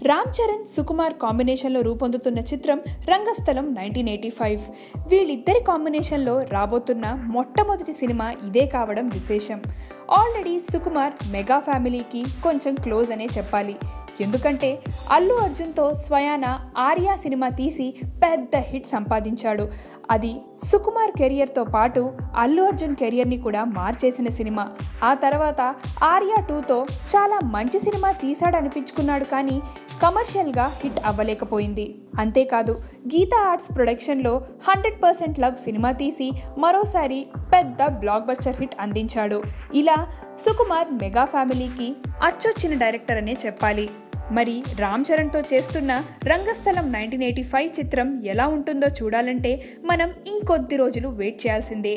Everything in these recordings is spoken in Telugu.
రామ్ చరణ్, సుకుమార్ కాంబినేషన్లో రూపొందుతున్న చిత్రం రంగస్థలం 1985. వీళ్ళిద్దరి కాంబినేషన్లో రాబోతున్న మొట్టమొదటి సినిమా ఇదే కావడం విశేషం. ఆల్రెడీ సుకుమార్ మెగా ఫ్యామిలీకి కొంచెం క్లోజ్ అనే చెప్పాలి. ఎందుకంటే అల్లు అర్జున్తో స్వయాన ఆర్య సినిమా తీసి పెద్ద హిట్ సంపాదించాడు. అది సుకుమార్ కెరియర్తో పాటు అల్లు అర్జున్ కెరియర్ని కూడా మార్చేసిన సినిమా. ఆ తర్వాత ఆర్య 2తో చాలా మంచి సినిమా తీశాడనిపించుకున్నాడు, కానీ కమర్షియల్గా హిట్ అవ్వలేకపోయింది. అంతేకాదు గీతా ఆర్ట్స్ ప్రొడక్షన్లో 100% లవ్ సినిమా తీసి మరోసారి పెద్ద బ్లాక్ బస్టర్ హిట్ అందించాడు. ఇలా సుకుమార్ మెగా ఫ్యామిలీకి అచ్చొచ్చిన డైరెక్టర్ అనే చెప్పాలి. మరి రామ్ చరణ్తో చేస్తున్న రంగస్థలం 1985 చిత్రం ఎలా ఉంటుందో చూడాలంటే మనం ఇంకొద్ది రోజులు వెయిట్ చేయాల్సిందే.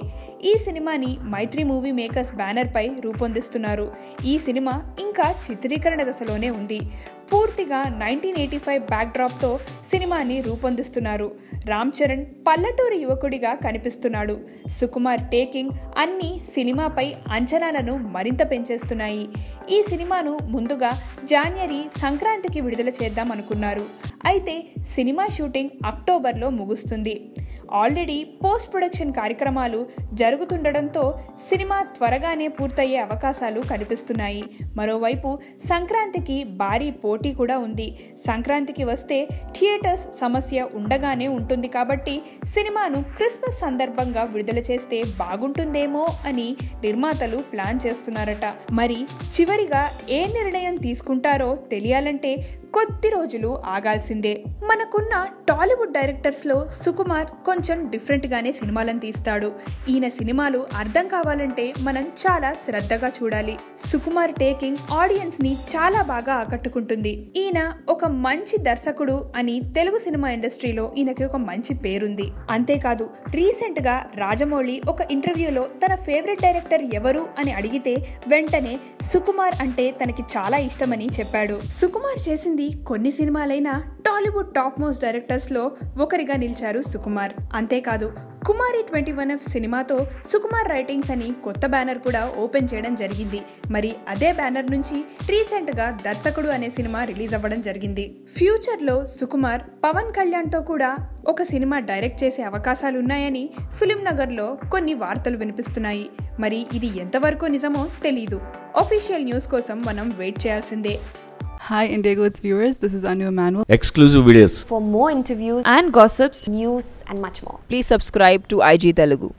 ఈ సినిమాని మైత్రి మూవీ మేకర్స్ బ్యానర్పై రూపొందిస్తున్నారు. ఈ సినిమా ఇంకా చిత్రీకరణ దశలోనే ఉంది. పూర్తిగా 1985 బ్యాక్డ్రాప్తో సినిమాని రూపొందిస్తున్నారు. రామ్ చరణ్ పల్లెటూరు యువకుడిగా కనిపిస్తున్నాడు. సుకుమార్ టేకింగ్ అన్ని సినిమాపై అంచనాలను మరింత పెంచేస్తున్నాయి. ఈ సినిమాను ముందుగా జనవరి సంక్రాంతికి విడుదల చేద్దాం అనుకున్నారు. అయితే సినిమా షూటింగ్ అక్టోబర్లో ముగుస్తుంది. ఆల్రెడీ పోస్ట్ ప్రొడక్షన్ కార్యక్రమాలు జరుగుతుండడంతో సినిమా త్వరగానే పూర్తయ్యే అవకాశాలు కనిపిస్తున్నాయి. మరోవైపు సంక్రాంతికి భారీ పోటీ కూడా ఉంది. సంక్రాంతికి వస్తే థియేటర్స్ సమస్య ఉండగానే ఉంటుంది కాబట్టి సినిమాను క్రిస్మస్ సందర్భంగా విడుదల చేస్తే బాగుంటుందేమో అని నిర్మాతలు ప్లాన్ చేస్తున్నారట. మరి చివరిగా ఏ నిర్ణయం తీసుకుంటారో తెలియాలంటే కొద్ది రోజులు ఆగాల్సిందే. మనకున్న టాలీవుడ్ డైరెక్టర్స్లో సుకుమార్ కొంచెం డిఫరెంట్గానే సినిమాలను తీస్తాడు. ఈయన సినిమాలు అర్థం కావాలంటే మనం చాలా శ్రద్ధగా చూడాలి. సుకుమార్ టేకింగ్ ఆడియన్స్ని చాలా బాగా ఆకట్టుకుంటుంది. ఈయన ఒక మంచి దర్శకుడు అని తెలుగు సినిమా ఇండస్ట్రీలో ఈయనకి ఒక మంచి పేరుంది. అంతేకాదు రీసెంట్గా రాజమౌళి ఒక ఇంటర్వ్యూలో తన ఫేవరెట్ డైరెక్టర్ ఎవరు అని అడిగితే వెంటనే సుకుమార్ అంటే తనకి చాలా ఇష్టమని చెప్పాడు. సుకుమార్ చేసింది కొన్ని సినిమాలైనా టాలీవుడ్ టాప్ మోస్ట్ డైరెక్టర్స్ లో ఒకరిగా నిలిచారు సుకుమార్. అంతేకాదు కుమారి 21F సినిమాతో సుకుమార్ రైటింగ్స్ అని కొత్త బ్యానర్ కూడా ఓపెన్ చేయడం జరిగింది. మరి అదే బ్యానర్ నుంచి రీసెంట్ గా దర్శకుడు అనే సినిమా రిలీజ్ అవ్వడం జరిగింది. ఫ్యూచర్ లో సుకుమార్ పవన్ కళ్యాణ్ తో కూడా ఒక సినిమా డైరెక్ట్ చేసే అవకాశాలు ఉన్నాయని ఫిలిం నగర్ లో కొన్ని వార్తలు వినిపిస్తున్నాయి. మరి ఇది ఎంతవరకు నిజమో తెలీదు. ఆఫీషియల్ న్యూస్ కోసం మనం వెయిట్ చేయాల్సిందే. Hi Indigo, it's viewers. This is Anu Emanuel. Exclusive videos. For more interviews And gossips, news and much more, please subscribe to IG Telugu.